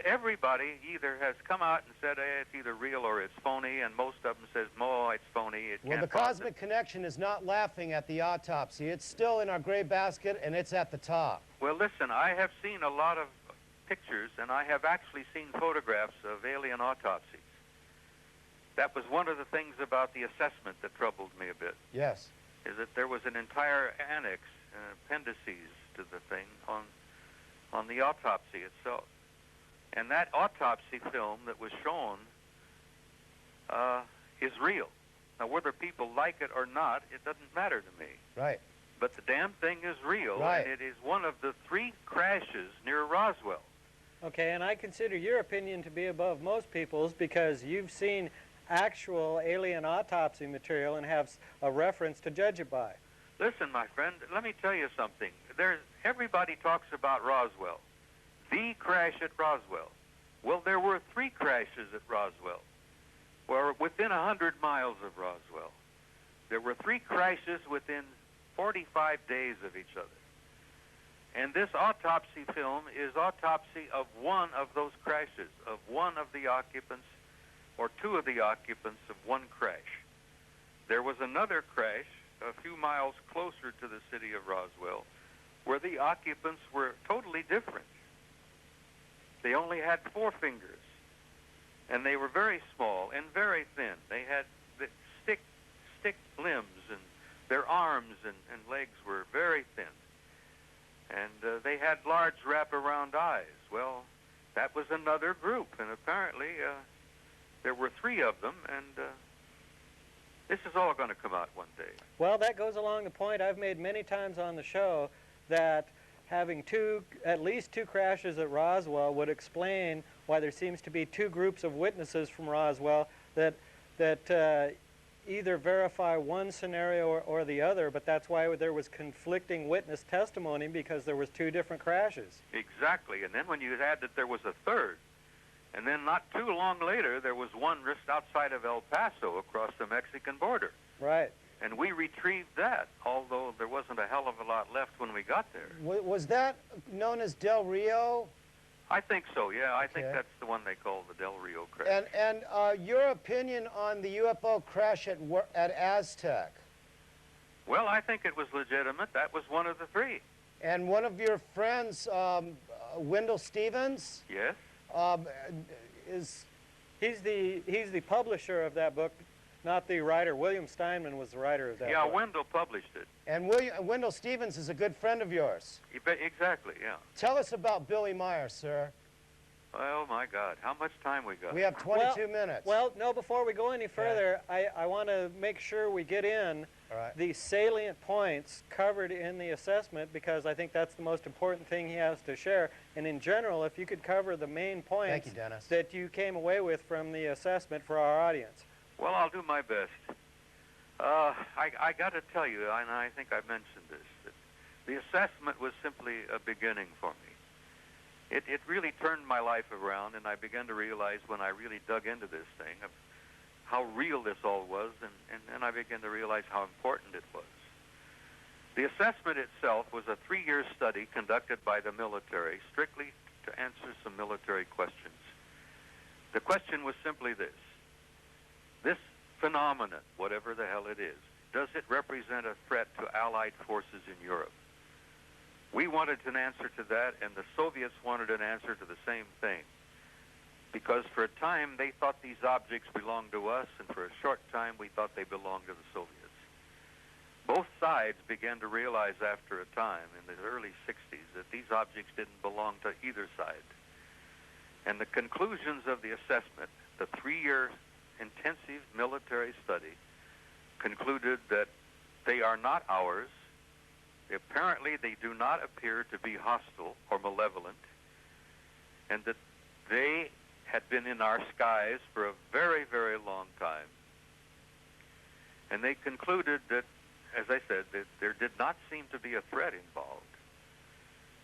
everybody either has come out and said, hey, it's either real or it's phony, and most of them says, no, it's phony. Well, the Cosmic Connection is not laughing at the autopsy. It's still in our gray basket, and it's at the top. Well, listen, I have seen a lot of pictures, and I have actually seen photographs of alien autopsies. That was one of the things about the assessment that troubled me a bit. Yes. Is that there was an entire annex, appendices to the thing on the autopsy itself. And that autopsy film that was shown is real. Now, whether people like it or not, it doesn't matter to me. Right. But the damn thing is real, right. And it is one of the 3 crashes near Roswell. Okay, and I consider your opinion to be above most people's because you've seen actual alien autopsy material and have a reference to judge it by. Listen, my friend, let me tell you something. Everybody talks about Roswell, the crash at Roswell. Well, there were 3 crashes at Roswell, or within 100 miles of Roswell. There were 3 crashes within 45 days of each other. And this autopsy film is autopsy of one of those crashes, of one of the occupants, or 2 of the occupants of one crash. There was another crash a few miles closer to the city of Roswell where the occupants were totally different. They only had 4 fingers, and they were very small and very thin. They had the stick limbs, and their arms and legs were very thin. And they had large wraparound eyes. Well, that was another group, and apparently there were 3 of them, and this is all going to come out one day. Well, that goes along the point I've made many times on the show that having at least 2 crashes at Roswell would explain why there seems to be 2 groups of witnesses from Roswell that either verify one scenario or the other, but that's why there was conflicting witness testimony because there was 2 different crashes. Exactly, and then when you add that there was a 3rd, and then not too long later, there was one just outside of El Paso across the Mexican border. Right. And we retrieved that, although there wasn't a hell of a lot left when we got there. Was that known as Del Rio? I think so, yeah. I think Okay. that's the one they call the Del Rio crash. And your opinion on the UFO crash at Aztec? Well, I think it was legitimate. That was one of the 3. And one of your friends, Wendell Stevens, Yes? He's the publisher of that book, not the writer. William Steinman was the writer of that Yeah, book. Wendell published it. and Wendell Stevens is a good friend of yours. Exactly, yeah. Tell us about Billy Meyer, sir. Oh, my God. How much time we got? We have 22 minutes. Well, no, before we go any further, I want to make sure we get in All right. the salient points covered in the assessment because I think that's the most important thing he has to share. And in general, if you could cover the main points Thank you, Dennis. that you came away with from the assessment for our audience. Well, I'll do my best. I got to tell you, and I think I mentioned this, that the assessment was simply a beginning for me. It really turned my life around, and I began to realize when I really dug into this thing of how real this all was, and then I began to realize how important it was. The assessment itself was a 3-year study conducted by the military, strictly to answer some military questions. The question was simply this. This phenomenon, whatever the hell it is, does it represent a threat to Allied forces in Europe? We wanted an answer to that, and the Soviets wanted an answer to the same thing. Because for a time, they thought these objects belonged to us, and for a short time, we thought they belonged to the Soviets. Both sides began to realize after a time, in the early 60s, that these objects didn't belong to either side. And the conclusions of the assessment, the 3-year intensive military study, concluded that they are not ours. Apparently, they do not appear to be hostile or malevolent, and that they had been in our skies for a very, very long time. And they concluded that, as I said, that there did not seem to be a threat involved,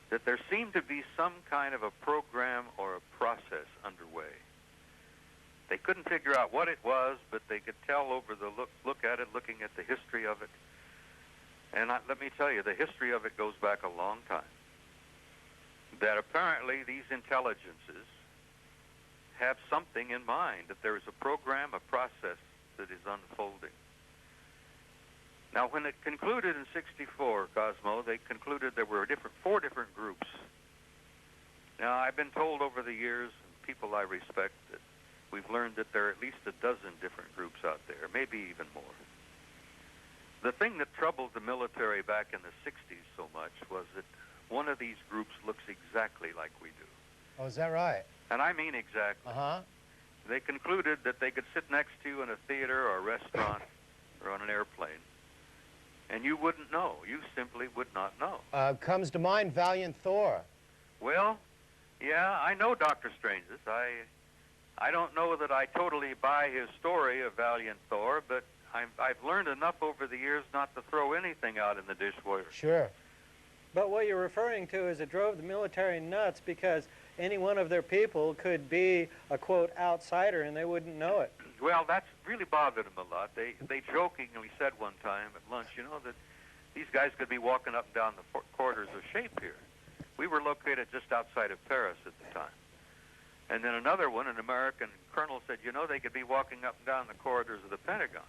that there seemed to be some kind of a program or a process underway. They couldn't figure out what it was, but they could tell over the look at it, looking at the history of it. And let me tell you, the history of it goes back a long time. That apparently these intelligences have something in mind, that there is a program, a process that is unfolding. Now, when it concluded in '64, Cosmo, they concluded there were four different groups. Now, I've been told over the years, and people I respect, that we've learned that there are at least a dozen different groups out there, maybe even more. The thing that troubled the military back in the '60s so much was that one of these groups looks exactly like we do. Oh, is that right? And I mean exactly. Uh-huh. They concluded that they could sit next to you in a theater or a restaurant or on an airplane, and you wouldn't know. You simply would not know. Comes to mind Valiant Thor. Well, yeah, I know Dr. Strange's. I don't know that I totally buy his story of Valiant Thor, but I've learned enough over the years not to throw anything out in the dishwasher. Sure. But what you're referring to is it drove the military nuts because any one of their people could be a, quote, outsider, and they wouldn't know it. Well, that's really bothered them a lot. They jokingly said one time at lunch, you know, that these guys could be walking up and down the corridors of shape here. We were located just outside of Paris at the time. And then another one, an American colonel, said, you know, they could be walking up and down the corridors of the Pentagon.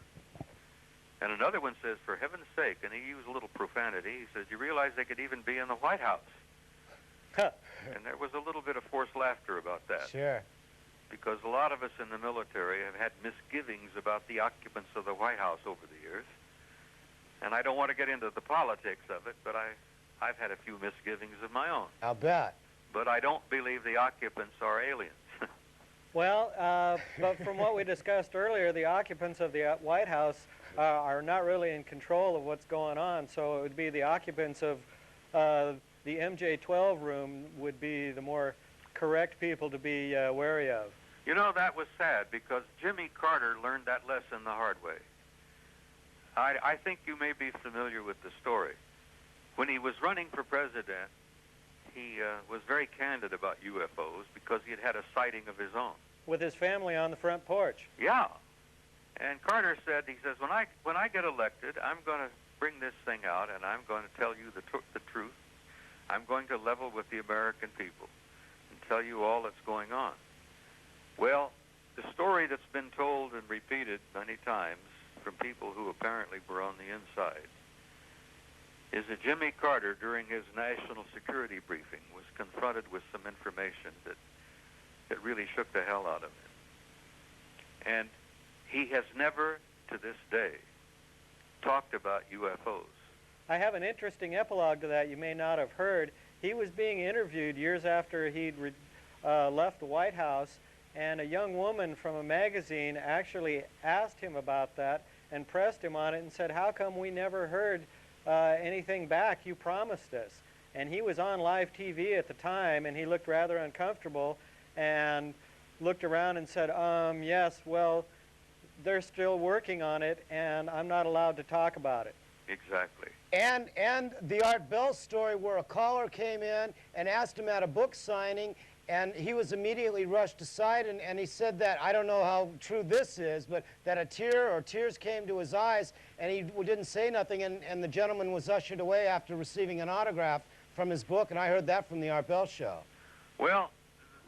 And another one says, for heaven's sake, and he used a little profanity, he says, you realize they could even be in the White House? And there was a little bit of forced laughter about that. Sure. Because a lot of us in the military have had misgivings about the occupants of the White House over the years. And I don't want to get into the politics of it, but I've had a few misgivings of my own. I'll bet. But I don't believe the occupants are aliens. Well, but from what we discussed earlier, the occupants of the White House are not really in control of what's going on, so it would be the occupants of the MJ-12 room would be the more correct people to be wary of. You know, that was sad because Jimmy Carter learned that lesson the hard way. I think you may be familiar with the story. When he was running for president, he was very candid about UFOs because he had had a sighting of his own. With his family on the front porch. Yeah. And Carter said, he says, when I get elected, I'm going to bring this thing out and I'm going to tell you the truth. I'm going to level with the American people and tell you all that's going on. Well, the story that's been told and repeated many times from people who apparently were on the inside is that Jimmy Carter, during his national security briefing, was confronted with some information that really shook the hell out of him. And he has never, to this day, talked about UFOs. I have an interesting epilogue to that you may not have heard. He was being interviewed years after he'd left the White House, and a young woman from a magazine actually asked him about that and pressed him on it and said, how come we never heard anything back? You promised us. And he was on live TV at the time, and he looked rather uncomfortable and looked around and said, yes, well, they're still working on it, and I'm not allowed to talk about it. Exactly. And the Art Bell story where a caller came in and asked him at a book signing, and he was immediately rushed aside, and he said that, I don't know how true this is, but that a tear or tears came to his eyes, and he didn't say nothing, and the gentleman was ushered away after receiving an autograph from his book, and I heard that from the Art Bell show. Well,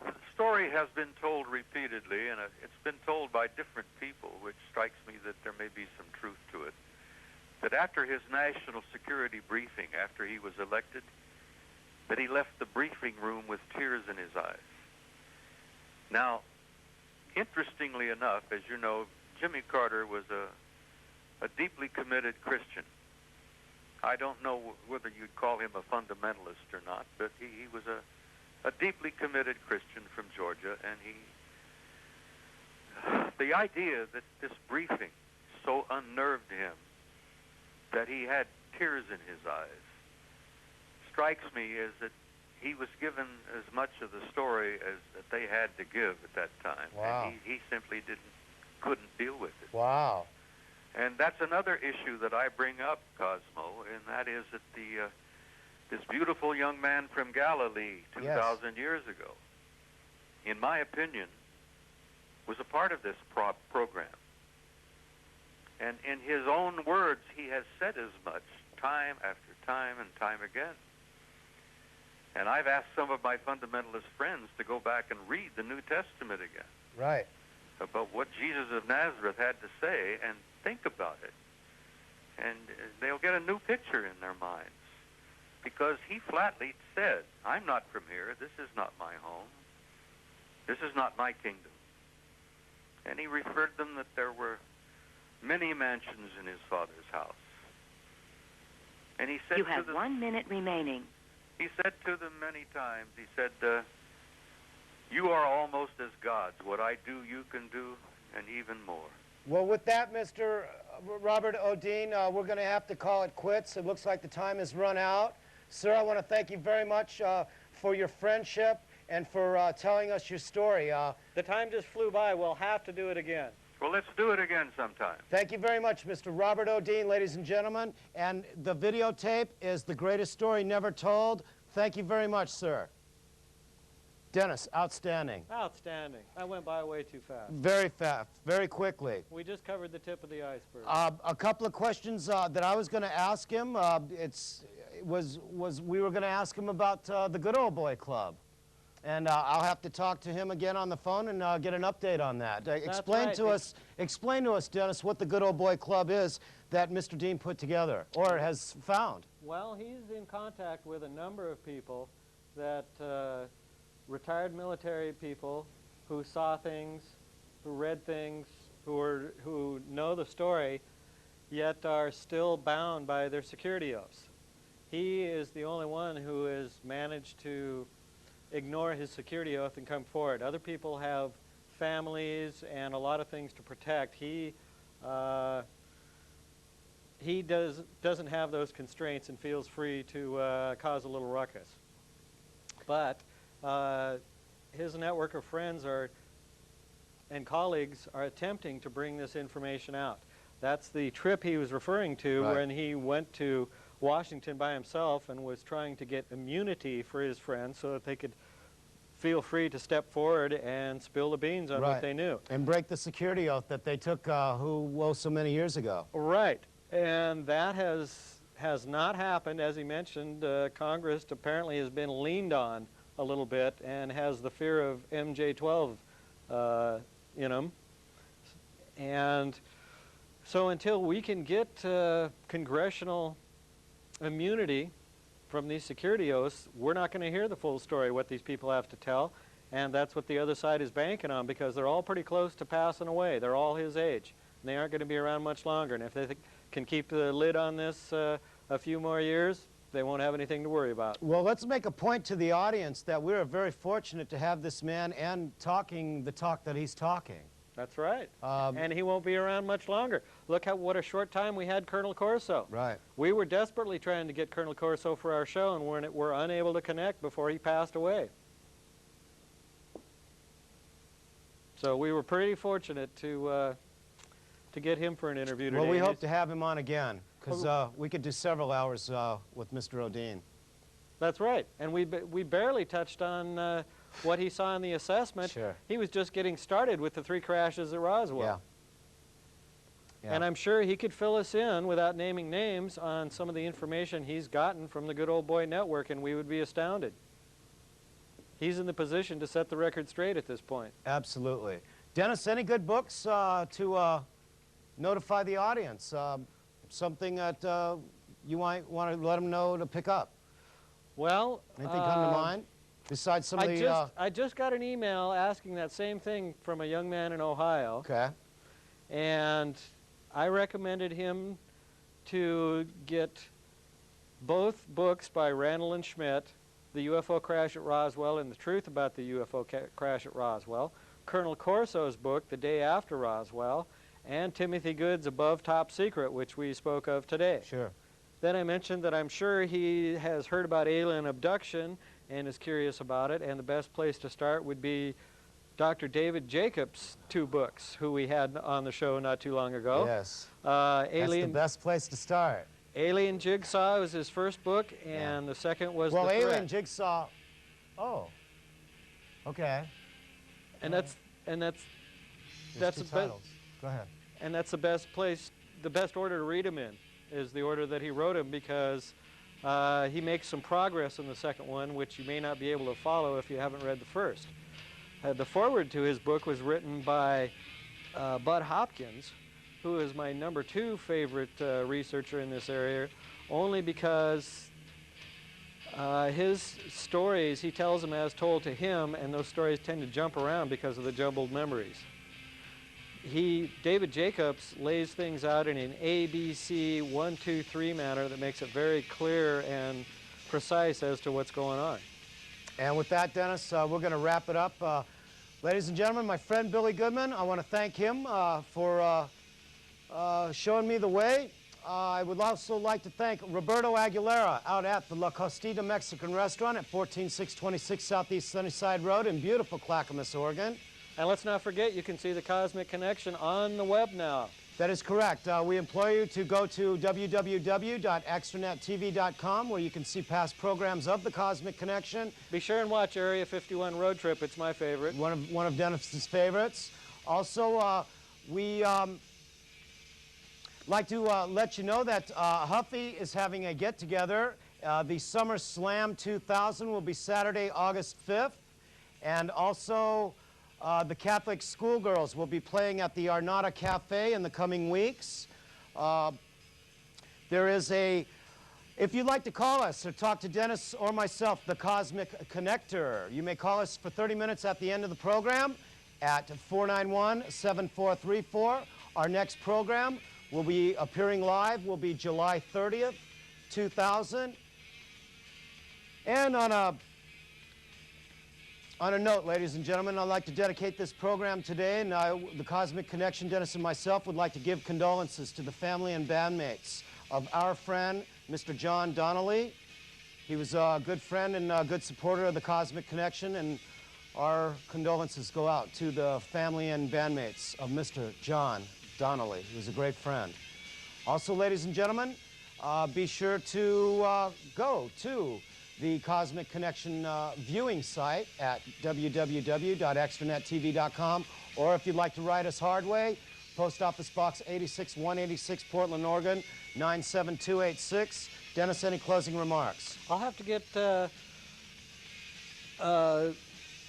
the story has been told repeatedly, and it's been told by different people, which strikes me that there may be some truth to it, that after his national security briefing, after he was elected, that he left the briefing room with tears in his eyes. Now, interestingly enough, as you know, Jimmy Carter was a deeply committed Christian. I don't know whether you'd call him a fundamentalist or not, but he was a deeply committed Christian from Georgia, and the idea that this briefing so unnerved him that he had tears in his eyes strikes me as that he was given as much of the story as that they had to give at that time. Wow. And he simply couldn't deal with it. Wow. And that's another issue that I bring up, Cosmo, and that is that this beautiful young man from Galilee 2,000 years ago, in my opinion, was a part of this program. And in his own words, he has said as much time after time and time again. And I've asked some of my fundamentalist friends to go back and read the New Testament again. Right. About what Jesus of Nazareth had to say and think about it. And they'll get a new picture in their minds. Because he flatly said, I'm not from here. This is not my home. This is not my kingdom. And he referred them that there were many mansions in his Father's house. And he said You have 1 minute remaining. He said to them many times, he said, you are almost as gods. What I do, you can do, and even more. Well, with that, Mr. Robert Odeen, we're going to have to call it quits. It looks like the time has run out. Sir, I want to thank you very much for your friendship and for telling us your story. The time just flew by. We'll have to do it again. Well, let's do it again sometime. Thank you very much, Mr. Robert Odeen, ladies and gentlemen. And the videotape is The Greatest Story Never Told. Thank you very much, sir. Dennis, outstanding. Outstanding. That went by way too fast. Very fast, very quickly. We just covered the tip of the iceberg. A couple of questions that I was going to ask him. We were going to ask him about the Good Old Boy Club. And I'll have to talk to him again on the phone and get an update on that. Explain to us, Dennis, what the Good Old Boy Club is that Mr. Dean put together or has found. Well, he's in contact with a number of people that retired military people who saw things, who read things, who know the story, yet are still bound by their security oaths. He is the only one who has managed to ignore his security oath and come forward. Other people have families and a lot of things to protect. He doesn't have those constraints and feels free to cause a little ruckus. But his network of friends and colleagues are attempting to bring this information out. That's the trip he was referring to, right, when he went to Washington by himself and was trying to get immunity for his friends so that they could feel free to step forward and spill the beans on what they knew. And break the security oath that they took so many years ago. Right. And that has not happened. As he mentioned, Congress apparently has been leaned on a little bit and has the fear of MJ-12 in them. And so until we can get congressional immunity from these security oaths, we're not going to hear the full story, what these people have to tell. And that's what the other side is banking on, because they're all pretty close to passing away. They're all his age. And they aren't going to be around much longer. And if they can keep the lid on this a few more years, they won't have anything to worry about. Well, let's make a point to the audience that we're very fortunate to have this man and talking the talk that he's talking. That's right. And he won't be around much longer. Look what a short time we had Colonel Corso. Right. We were desperately trying to get Colonel Corso for our show, and we're unable to connect before he passed away. So we were pretty fortunate to get him for an interview today. Well, we hope to have him on again, because we could do several hours with Mr. Odeen. That's right. And we barely touched on what he saw in the assessment. Sure. He was just getting started with the 3 crashes at Roswell. Yeah. And I'm sure he could fill us in, without naming names, on some of the information he's gotten from the Good Old Boy Network, and we would be astounded. He's in the position to set the record straight at this point. Absolutely. Dennis, any good books to notify the audience? Something that you might want to let them know to pick up? Well, anything come to mind? Besides some of the... I just got an email asking that same thing from a young man in Ohio. Okay. And I recommended him to get both books by Randall and Schmidt, The UFO Crash at Roswell and The Truth About the UFO Crash at Roswell, Colonel Corso's book, The Day After Roswell, and Timothy Good's Above Top Secret, which we spoke of today. Sure. Then I mentioned that I'm sure he has heard about alien abduction and is curious about it, and the best place to start would be Dr. David Jacobs' 2 books, who we had on the show not too long ago. Yes. That's the best place to start. Alien Jigsaw was his first book, and the second was well, The Threat. Alien Jigsaw. Oh. Okay. And that's that's two titles. Go ahead. And that's the best place, the best order to read them in, is the order that he wrote them, because he makes some progress in the second one, which you may not be able to follow if you haven't read the first. The foreword to his book was written by Bud Hopkins, who is my #2 favorite researcher in this area, only because his stories, he tells them as told to him, and those stories tend to jump around because of the jumbled memories. David Jacobs lays things out in an A, B, C, 1, 2, 3 manner that makes it very clear and precise as to what's going on. And with that, Dennis, we're going to wrap it up. Ladies and gentlemen, my friend Billy Goodman, I want to thank him for showing me the way. I would also like to thank Roberto Aguilera out at the La Costita Mexican Restaurant at 14626 Southeast Sunnyside Road in beautiful Clackamas, Oregon. And let's not forget, you can see the Cosmic Connection on the web now. That is correct. We implore you to go to www.extranettv.com, where you can see past programs of the Cosmic Connection. Be sure and watch Area 51 Road Trip. It's my favorite. One of Dennis's favorites. Also, we like to let you know that Huffy is having a get-together. The Summer Slam 2000 will be Saturday, August 5th. And also, the Catholic schoolgirls will be playing at the Arnada Cafe in the coming weeks. There is if you'd like to call us or talk to Dennis or myself, the Cosmic Connector, you may call us for 30 minutes at the end of the program at 491-7434. Our next program will be appearing live, will be July 30th, 2000. And on a note, ladies and gentlemen, I'd like to dedicate this program today, and the Cosmic Connection, Dennis and myself, would like to give condolences to the family and bandmates of our friend, Mr. John Donnelly. He was a good friend and a good supporter of the Cosmic Connection, and our condolences go out to the family and bandmates of Mr. John Donnelly. He was a great friend. Also, ladies and gentlemen, be sure to go to the Cosmic Connection viewing site at www.extranettv.com, or if you'd like to write us hard way, Post Office Box 86186, Portland, Oregon, 97286. Dennis, any closing remarks? I'll have to get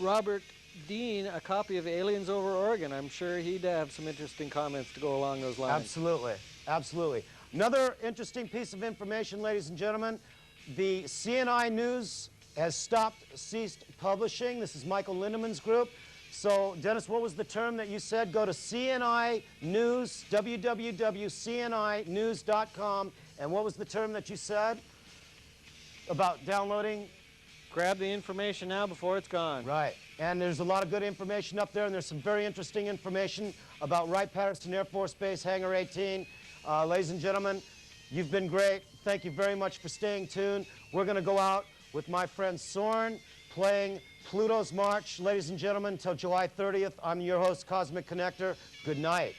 Robert Dean a copy of Aliens Over Oregon. I'm sure he'd have some interesting comments to go along those lines. Absolutely, absolutely. Another interesting piece of information, ladies and gentlemen, the CNI News has ceased publishing. This is Michael Lindemann's group. So, Dennis, what was the term that you said? Go to CNI News, www.cninews.com, and what was the term that you said about downloading? Grab the information now before it's gone. Right, and there's a lot of good information up there, and there's some very interesting information about Wright-Patterson Air Force Base, Hangar 18. Ladies and gentlemen, you've been great. Thank you very much for staying tuned. We're going to go out with my friend Soren playing Pluto's March. Ladies and gentlemen, until July 30th, I'm your host, Cosmic Connector. Good night.